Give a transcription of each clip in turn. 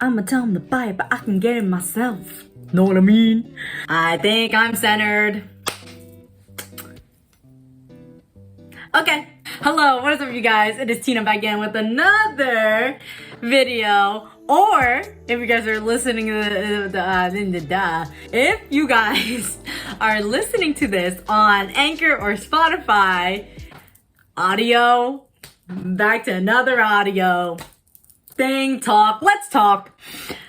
I'ma tell him to buy it, but I can get it myself. Know what I mean? I think I'm centered. Okay. Hello, what is up, you guys? It is Tina back again with another video. Or if you guys are listening to if you guys are listening to this on Anchor or Spotify, audio, back to another audio thing, talk, let's talk.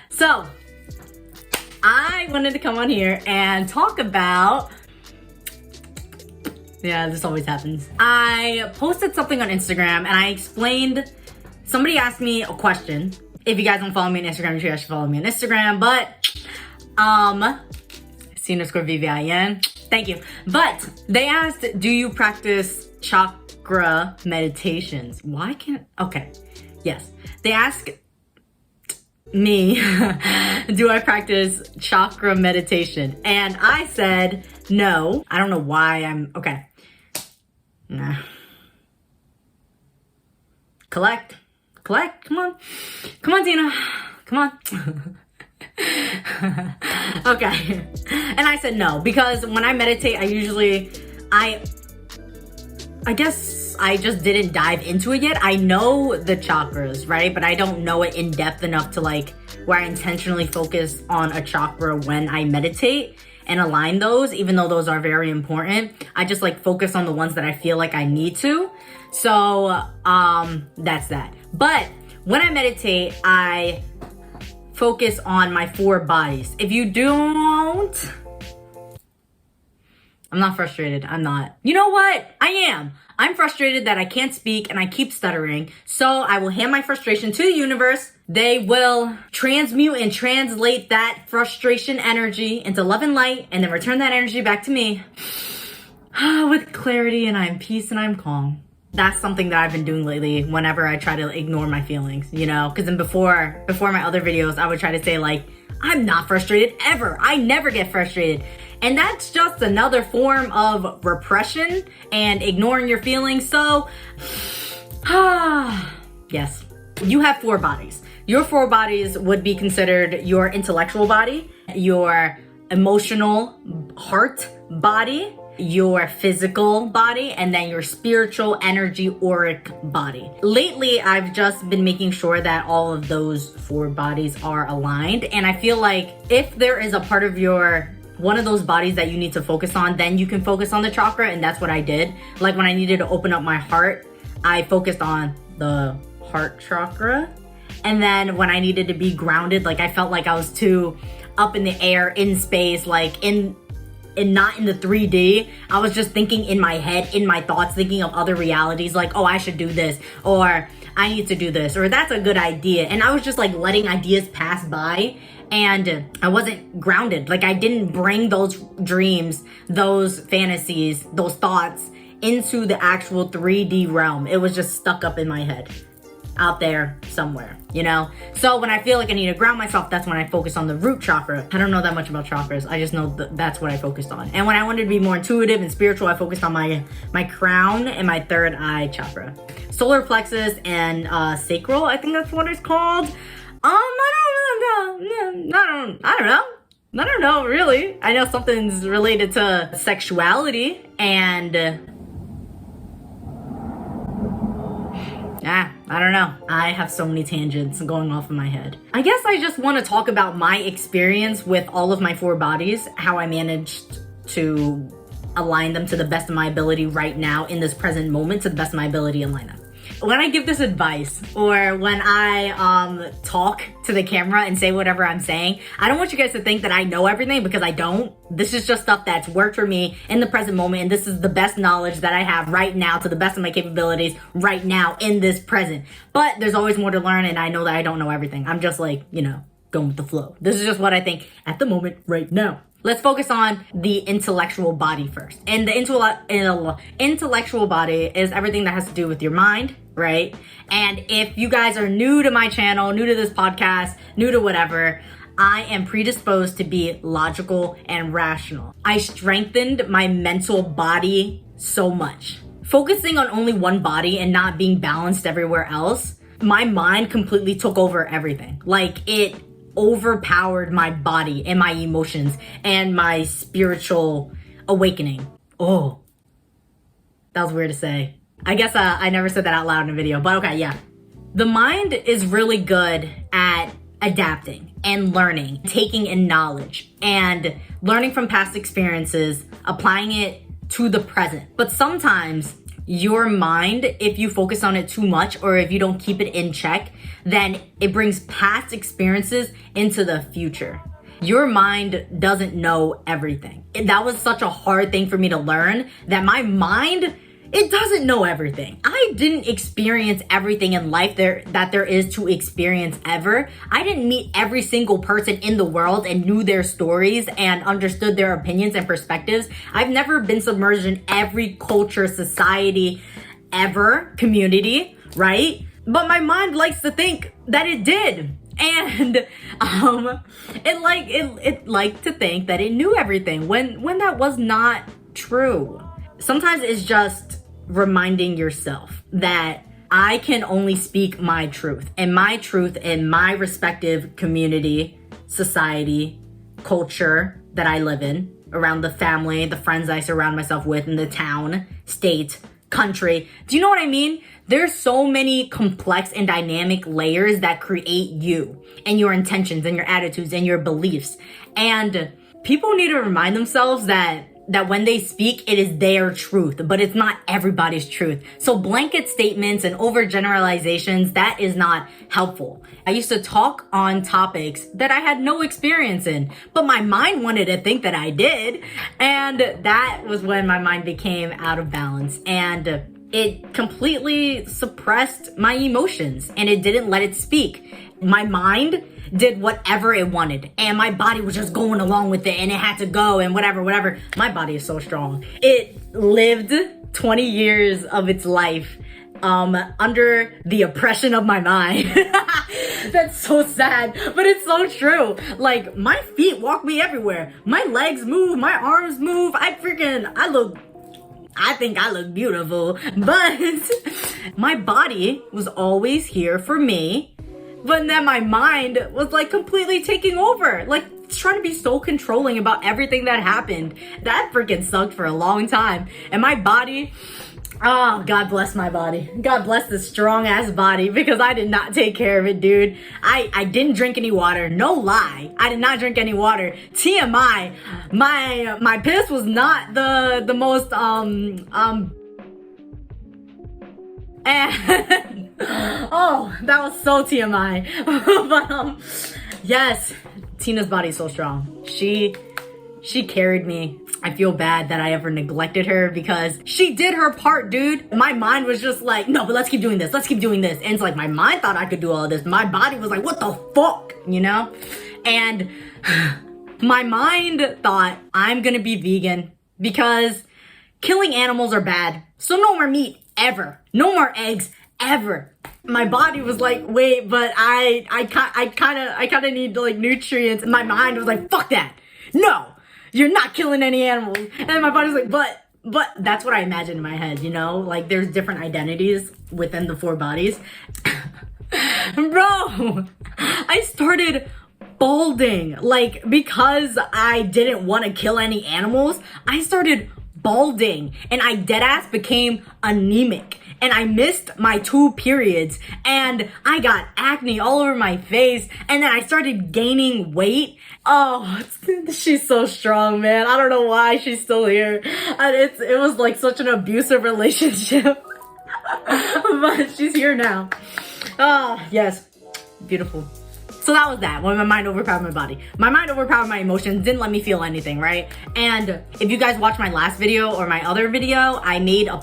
So I wanted to come on here and talk about, yeah, this always happens. I posted something on Instagram and I explained, somebody asked me a question. If you guys don't follow me on Instagram, you guys should follow me on Instagram, but, c_vvin, thank you. But they asked, do you practice chakra meditations? Why can't, okay, yes. They asked me, do I practice chakra meditation? And I said, no. I don't know why I'm, okay. Nah. Collect, come on. Come on, Tina, come on. Okay. And I said no, because when I meditate, I guess I just didn't dive into it yet. I know the chakras, right? But I don't know it in depth enough to like, where I intentionally focus on a chakra when I meditate and align those, even though those are very important. I just like focus on the ones that I feel like I need to. So, that's that. But when I meditate, I focus on my 4 bodies. If you don't, I'm not frustrated. I'm not. You know what? I am. I'm frustrated that I can't speak and I keep stuttering. So I will hand my frustration to the universe. They will transmute and translate that frustration energy into love and light and then return that energy back to me with clarity, and I'm peace and I'm calm. That's something that I've been doing lately whenever I try to ignore my feelings, you know? Because then before my other videos, I would try to say like, I'm not frustrated ever. I never get frustrated. And that's just another form of repression and ignoring your feelings. So, yes, you have 4 bodies. Your 4 bodies would be considered your intellectual body, your emotional heart body, your physical body, and then your spiritual energy auric body. Lately, I've just been making sure that all of those 4 bodies are aligned. And I feel like if there is a part of one of those bodies that you need to focus on, then you can focus on the chakra, and that's what I did. Like when I needed to open up my heart, I focused on the heart chakra. And then when I needed to be grounded, like I felt like I was too up in the air, in space, like and not in the 3D. I was just thinking in my head, in my thoughts, thinking of other realities, like, oh, I should do this, or I need to do this, or that's a good idea. And I was just like letting ideas pass by, and I wasn't grounded. Like I didn't bring those dreams, those fantasies, those thoughts into the actual 3D realm. It was just stuck up in my head, out there somewhere, you know? So when I feel like I need to ground myself, that's when I focus on the root chakra. I don't know that much about chakras. I just know that's what I focused on. And when I wanted to be more intuitive and spiritual, I focused on my crown and my 3rd eye chakra. Solar plexus and sacral, I think that's what it's called. I don't know, really. I know something's related to sexuality and I don't know. I have so many tangents going off in my head. I guess I just want to talk about my experience with all of my 4 bodies, how I managed to align them to the best of my ability right now in this present moment, to the best of my ability and line them. When I give this advice, or when I talk to the camera and say whatever I'm saying, I don't want you guys to think that I know everything, because I don't. This is just stuff that's worked for me in the present moment, and this is the best knowledge that I have right now to the best of my capabilities right now in this present. But there's always more to learn, and I know that I don't know everything. I'm just like, you know, going with the flow. This is just what I think at the moment right now. Let's focus on the intellectual body first. And the intellectual body is everything that has to do with your mind, right? And if you guys are new to my channel, new to this podcast, new to whatever, I am predisposed to be logical and rational. I strengthened my mental body so much. Focusing on only one body and not being balanced everywhere else my mind completely took over everything. Like, it overpowered my body and my emotions and my spiritual awakening. Oh, that was weird to say. I guess I never said that out loud in a video, but okay, yeah. The mind is really good at adapting and learning, taking in knowledge and learning from past experiences, applying it to the present. But sometimes your mind, if you focus on it too much or if you don't keep it in check, then it brings past experiences into the future. Your mind doesn't know everything. That was such a hard thing for me to learn, that my mind, it doesn't know everything. I didn't experience everything in life that there is to experience ever. I didn't meet every single person in the world and knew their stories and understood their opinions and perspectives. I've never been submerged in every culture, society, ever, community, right? But my mind likes to think that it did. And it liked to think that it knew everything when that was not true. Sometimes it's just reminding yourself that I can only speak my truth, and my truth in my respective community, society, culture that I live in, around the family, the friends I surround myself with, in the town, state, country. Do you know what I mean? There's so many complex and dynamic layers that create you and your intentions and your attitudes and your beliefs. And people need to remind themselves that when they speak, it is their truth, but it's not everybody's truth. So blanket statements and overgeneralizations, that is not helpful. I used to talk on topics that I had no experience in, but my mind wanted to think that I did. And that was when my mind became out of balance, and it completely suppressed my emotions and it didn't let it speak. My mind did whatever it wanted and my body was just going along with it, and it had to go and whatever. My body is so strong. It lived 20 years of its life under the oppression of my mind. That's so sad, but it's so true. Like, my feet walk me everywhere. My legs move, my arms move. I think I look beautiful, but my body was always here for me. But then my mind was like completely taking over, like trying to be so controlling about everything that happened. That freaking sucked for a long time. And my body, oh, God bless my body. God bless this strong ass body, because I did not take care of it, dude. I didn't drink any water. No lie. I did not drink any water. TMI. My piss was not the most, and oh, that was so TMI. But yes, Tina's body is so strong. She carried me. I feel bad that I ever neglected her, because she did her part, dude. My mind was just like, no, but let's keep doing this. Let's keep doing this. And it's like, my mind thought I could do all of this. My body was like, what the fuck, you know? And my mind thought, I'm gonna be vegan because killing animals are bad. So no more meat ever. No more eggs ever. My body was like, wait, but I kind of need like nutrients. And my mind was like, fuck that. No, you're not killing any animals. And then my body's like, but that's what I imagined in my head, you know? Like, there's different identities within the four bodies. Bro, I started balding. Like, because I didn't want to kill any animals, I started balding, and I deadass became anemic, and I missed my 2 periods, and I got acne all over my face, and then I started gaining weight. Oh, she's so strong, man. I don't know why she's still here. And it was like such an abusive relationship. But she's here now. Oh, yes. Beautiful. So that was that, when my mind overpowered my body. My mind overpowered my emotions, didn't let me feel anything, right? And if you guys watched my last video or my other video, I made a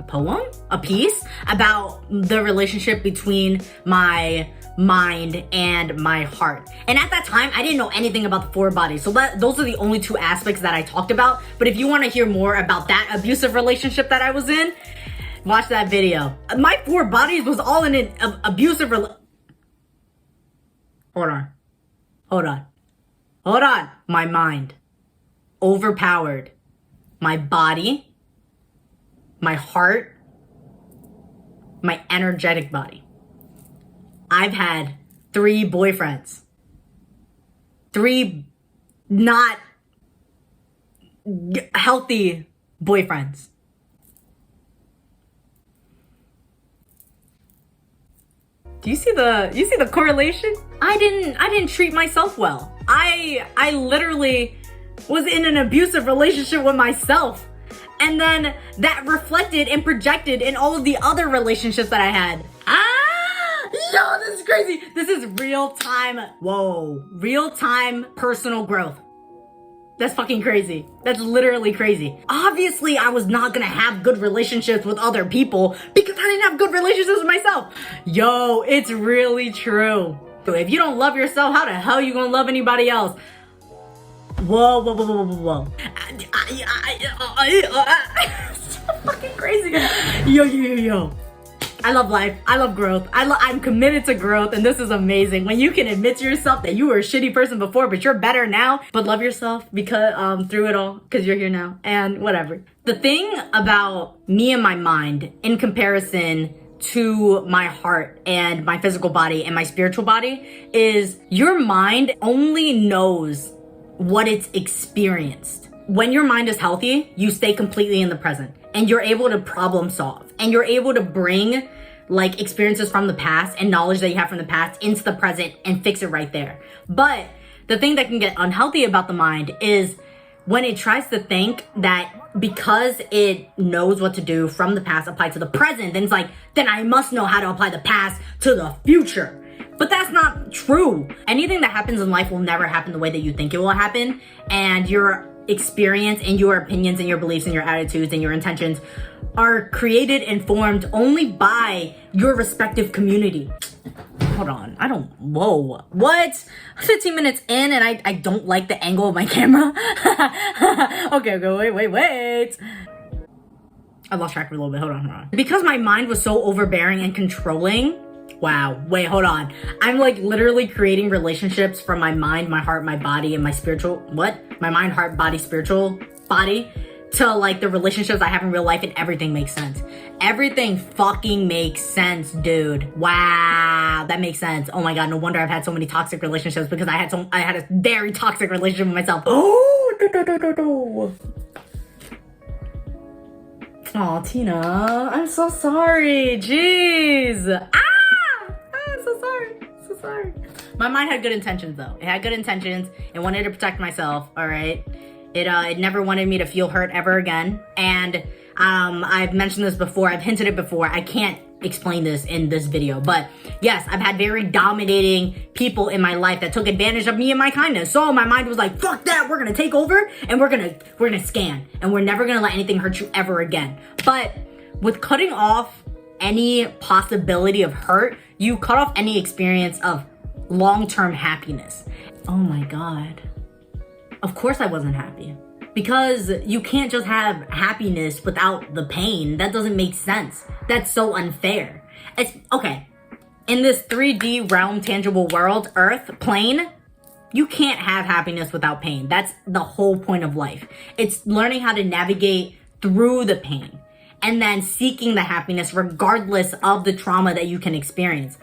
poem? A piece about the relationship between my mind and my heart. And at that time, I didn't know anything about the 4 bodies. So those are the only 2 aspects that I talked about. But if you want to hear more about that abusive relationship that I was in, watch that video. My 4 bodies was all in an abusive relationship. Hold on. My mind overpowered my body, my heart, my energetic body. I've had 3 boyfriends. 3 not healthy boyfriends. Do you see the correlation? I didn't treat myself well. I literally was in an abusive relationship with myself. And then that reflected and projected in all of the other relationships that I had. Yo, this is crazy. This is real time. Whoa. Real time personal growth. That's fucking crazy. That's literally crazy. Obviously, I was not gonna have good relationships with other people because I didn't have good relationships with myself. Yo, it's really true. If you don't love yourself, how the hell are you gonna love anybody else? Whoa, whoa, whoa, whoa, whoa, whoa. It's so fucking crazy. Yo. I love life. I love growth. I'm committed to growth, and this is amazing. When you can admit to yourself that you were a shitty person before, but you're better now, but love yourself because through it all, because you're here now, and whatever. The thing about me and my mind in comparison to my heart and my physical body and my spiritual body is your mind only knows what it's experienced. When your mind is healthy, you stay completely in the present and you're able to problem solve and you're able to bring like experiences from the past and knowledge that you have from the past into the present and fix it right there. But the thing that can get unhealthy about the mind is when it tries to think that because it knows what to do from the past applied to the present, then it's like, then I must know how to apply the past to the future. But that's not true. Anything that happens in life will never happen the way that you think it will happen. And your experience and your opinions and your beliefs and your attitudes and your intentions are created and formed only by your respective community. Hold on, whoa, what? 15 minutes in and I don't like the angle of my camera. Okay, wait. I lost track of it a little bit, hold on. Because my mind was so overbearing and controlling, wow, wait, hold on. I'm like literally creating relationships from my mind, my heart, my body, and my spiritual, my mind, heart, body, spiritual body to like the relationships I have in real life, and everything makes sense. Everything fucking makes sense, dude. Wow, that makes sense. Oh my God, no wonder I've had so many toxic relationships because I had a very toxic relationship with myself. Oh, oh, Tina, I'm so sorry. Jeez. I'm so sorry. My mind had good intentions though. It had good intentions. It wanted to protect myself, all right? It never wanted me to feel hurt ever again. And I've mentioned this before, I've hinted it before. I can't explain this in this video, but yes, I've had very dominating people in my life that took advantage of me and my kindness. So my mind was like, fuck that, we're gonna take over and we're gonna scan and we're never gonna let anything hurt you ever again. But with cutting off any possibility of hurt, you cut off any experience of long-term happiness. Oh my God. Of course I wasn't happy. Because you can't just have happiness without the pain. That doesn't make sense. That's so unfair. It's okay. In this 3D realm, tangible world, earth, plane, you can't have happiness without pain. That's the whole point of life. It's learning how to navigate through the pain and then seeking the happiness regardless of the trauma that you can experience.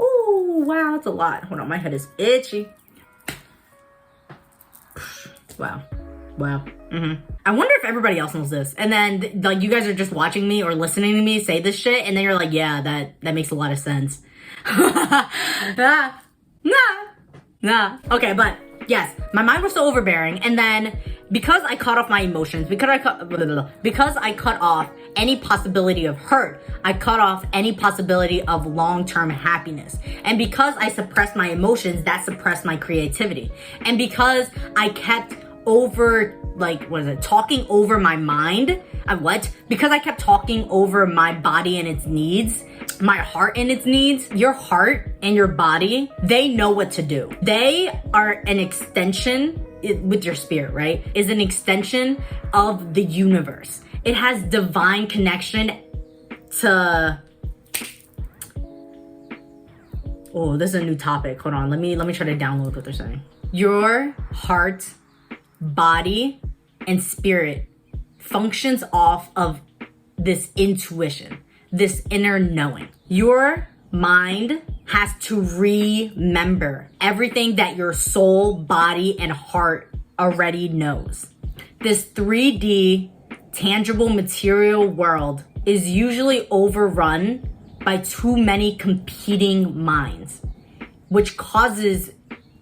Ooh, wow, that's a lot. Hold on, my head is itchy. Wow. I wonder if everybody else knows this. And then like you guys are just watching me or listening to me say this shit and then you're like, yeah, that makes a lot of sense. Nah. Okay, but yes, my mind was so overbearing, and then because I cut off my emotions, because I cut off any possibility of hurt, I cut off any possibility of long-term happiness. And because I suppressed my emotions, that suppressed my creativity. And because I kept talking over my mind. Because I kept talking over my body and its needs, my heart and its needs. Your heart and your body, they know what to do. They are an extension with your spirit, right? Is an extension of the universe. It has divine connection to... Oh, this is a new topic. Hold on. Let me try to download what they're saying. Your heart, body, and spirit functions off of this intuition. this inner knowing. Your mind has to remember everything that your soul, body, and heart already knows. This 3D tangible material world is usually overrun by too many competing minds, which causes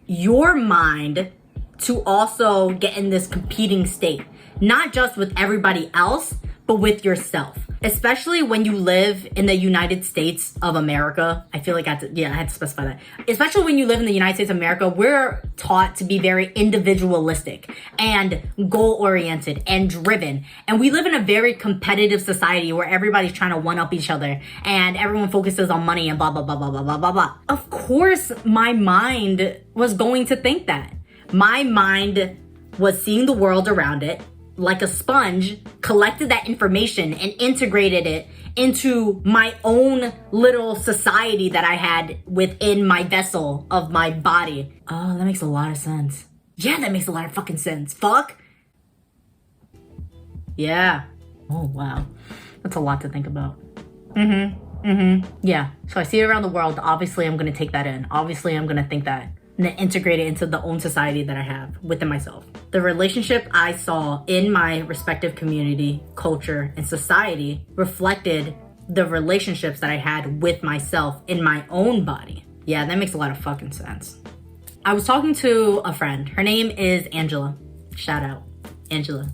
your mind to also get in this competing state, not just with everybody else, but with yourself. Especially when you live in the United States of America. I feel like I had to specify that. Especially when you live in the United States of America, we're taught to be very individualistic and goal-oriented and driven. And we live in a very competitive society where everybody's trying to one-up each other and everyone focuses on money and blah, blah, blah, blah, blah, blah, blah, blah. Of course, my mind was going to think that. My mind was seeing the world around it like a sponge, collected that information and integrated it into my own little society that I had within my vessel of my body. Oh, that makes a lot of sense. Yeah, that makes a lot of fucking sense. Fuck. Yeah. Oh, wow. That's a lot to think about. Yeah. So I see it around the world. Obviously, I'm going to take that in. Obviously, I'm going to think that. And then integrate it into the own society that I have within myself. The relationship I saw in my respective community, culture, and society reflected the relationships that I had with myself in my own body. Yeah, that makes a lot of fucking sense. I was talking to a friend. Her name is Angela. Shout out, Angela.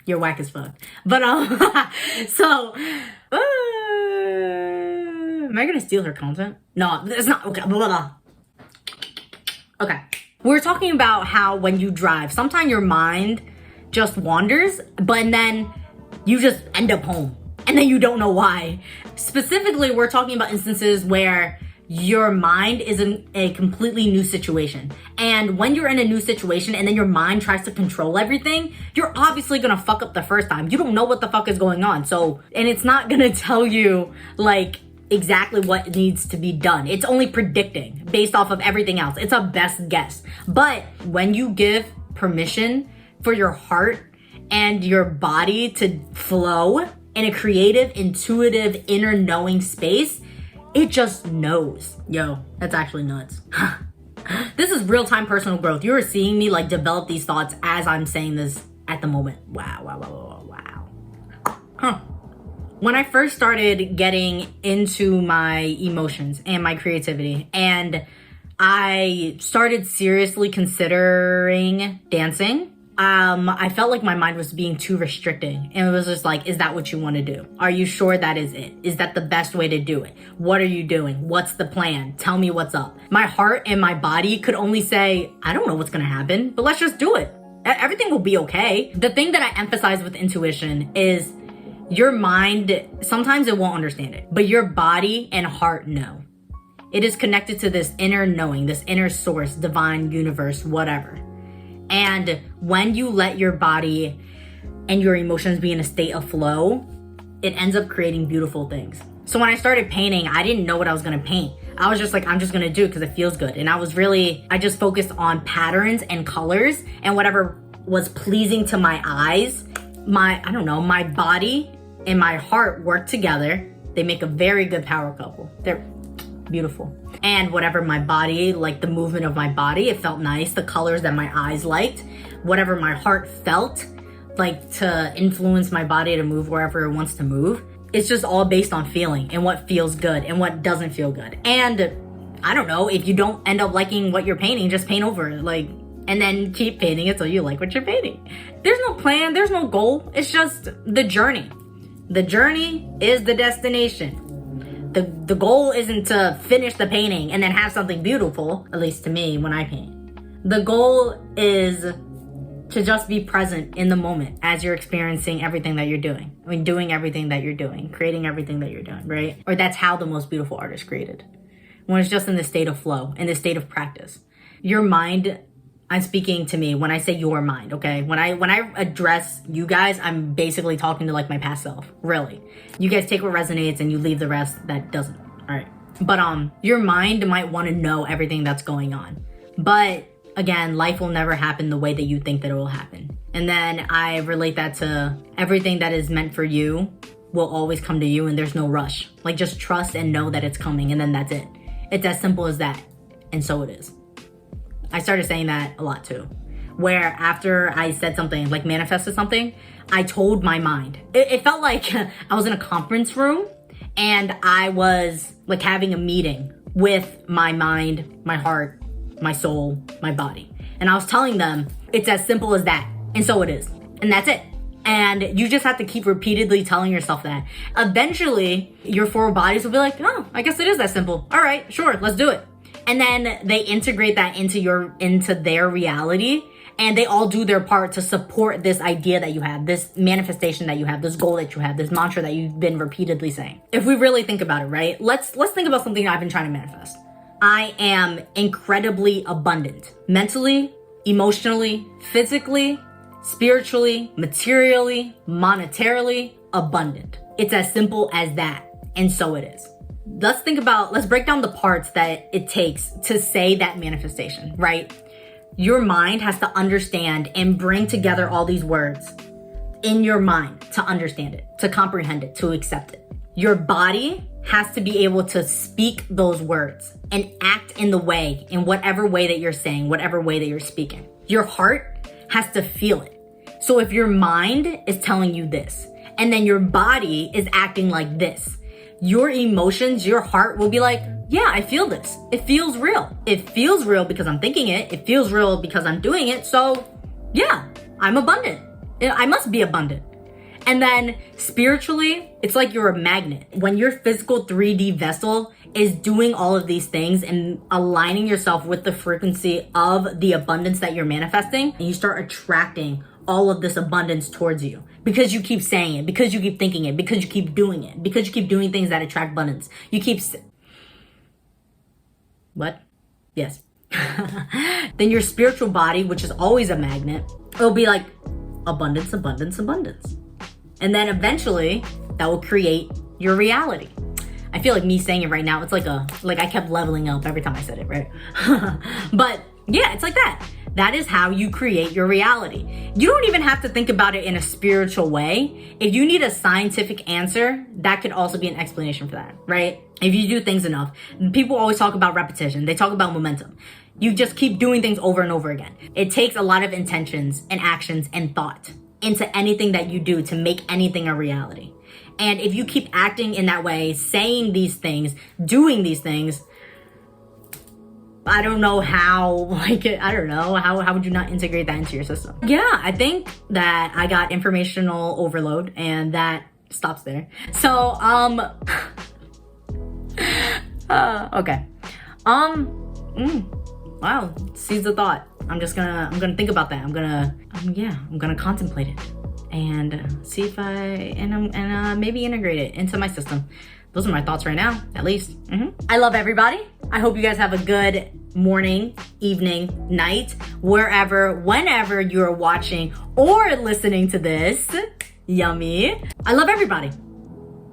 You're whack as fuck. But so am I gonna steal her content? No, it's not. Okay, blah, blah, blah. Okay. We're talking about how when you drive, sometimes your mind just wanders, but then you just end up home and then you don't know why. Specifically, we're talking about instances where your mind is in a completely new situation. And when you're in a new situation and then your mind tries to control everything, you're obviously gonna fuck up the first time. You don't know what the fuck is going on. So, and it's not gonna tell you like exactly what needs to be done. It's only predicting based off of everything else. It's a best guess. But when you give permission for your heart and your body to flow in a creative, intuitive, inner knowing space, it just knows. Yo, that's actually nuts. This is real-time personal growth. You are seeing me like develop these thoughts as I'm saying this at the moment. Wow. Huh. When I first started getting into my emotions and my creativity, and I started seriously considering dancing, I felt like my mind was being too restricting. And it was just like, is that what you want to do? Are you sure that is it? Is that the best way to do it? What are you doing? What's the plan? Tell me what's up. My heart and my body could only say, I don't know what's going to happen, but let's just do it. Everything will be okay. The thing that I emphasize with intuition is your mind, sometimes it won't understand it, but your body and heart know. It is connected to this inner knowing, this inner source, divine, universe, whatever. And when you let your body and your emotions be in a state of flow, it ends up creating beautiful things. So when I started painting, I didn't know what I was gonna paint. I was just like, I'm just gonna do it because it feels good. And I just focused on patterns and colors and whatever was pleasing to my eyes. My body and my heart work together. They make a very good power couple. They're beautiful. And whatever my body, like the movement of my body, it felt nice. The colors that my eyes liked, whatever my heart felt like to influence my body to move wherever it wants to move. It's just all based on feeling and what feels good and what doesn't feel good. And I don't know, if you don't end up liking what you're painting, just paint over it. And then keep painting it till you like what you're painting. There's no plan, there's no goal. It's just the journey. The journey is the destination. The goal isn't to finish the painting and then have something beautiful, at least to me when I paint. The goal is to just be present in the moment as you're experiencing everything that you're doing. Doing everything that you're doing, creating everything that you're doing, right? Or that's how the most beautiful art is created. When it's just in the state of flow, in the state of practice. Your mind, I'm speaking to me when I say your mind, okay? When I address you guys, I'm basically talking to like my past self, really. You guys take what resonates and you leave the rest that doesn't, all right? But your mind might want to know everything that's going on. But again, life will never happen the way that you think that it will happen. And then I relate that to everything that is meant for you will always come to you and there's no rush. Like, just trust and know that it's coming, and then that's it. It's as simple as that. And so it is. I started saying that a lot too, where after I said something, like manifested something, I told my mind. It felt like I was in a conference room and I was like having a meeting with my mind, my heart, my soul, my body. And I was telling them, it's as simple as that. And so it is. And that's it. And you just have to keep repeatedly telling yourself that. Eventually, your four bodies will be like, oh, I guess it is that simple. All right, sure, let's do it. And then they integrate that into their reality, and they all do their part to support this idea that you have, this manifestation that you have, this goal that you have, this mantra that you've been repeatedly saying. If we really think about it, right? Let's think about something I've been trying to manifest. I am incredibly abundant, mentally, emotionally, physically, spiritually, materially, monetarily abundant. It's as simple as that. And so it is. Let's break down the parts that it takes to say that manifestation, right? Your mind has to understand and bring together all these words in your mind to understand it, to comprehend it, to accept it. Your body has to be able to speak those words and act in whatever way that you're saying, whatever way that you're speaking. Your heart has to feel it. So if your mind is telling you this, and then your body is acting like this, your emotions, your heart will be like, yeah, I feel this. It feels real. It feels real because I'm thinking it. It feels real because I'm doing it. So yeah, I'm abundant. I must be abundant. And then spiritually, it's like you're a magnet. When your physical 3D vessel is doing all of these things and aligning yourself with the frequency of the abundance that you're manifesting, and you start attracting all of this abundance towards you because you keep saying it, because you keep thinking it, because you keep doing it, because you keep doing things that attract abundance. You keep... What? Yes. Then your spiritual body, which is always a magnet, it'll be like abundance, abundance, abundance. And then eventually that will create your reality. I feel like me saying it right now, it's like I kept leveling up every time I said it, right? But yeah, it's like that. That is how you create your reality. You don't even have to think about it in a spiritual way. If you need a scientific answer, that could also be an explanation for that, right? If you do things enough, people always talk about repetition. They talk about momentum. You just keep doing things over and over again. It takes a lot of intentions and actions and thought into anything that you do to make anything a reality. And if you keep acting in that way, saying these things, doing these things, I don't know how, how would you not integrate that into your system? Yeah, I think that I got informational overload and that stops there. So, okay. Wow, seeds of thought. I'm gonna think about that. I'm gonna contemplate it and see if maybe integrate it into my system. Those are my thoughts right now, at least. I love everybody. I hope you guys have a good morning, evening, night, whenever you're watching or listening to this. Yummy. I love everybody.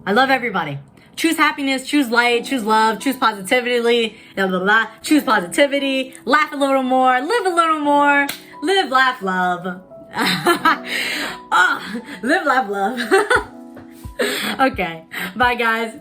I love everybody. Choose happiness, choose light, choose love, choose positivity, blah, blah, blah. Choose positivity, laugh a little more, live a little more, live, laugh, love. Live, laugh, love. Okay, bye guys.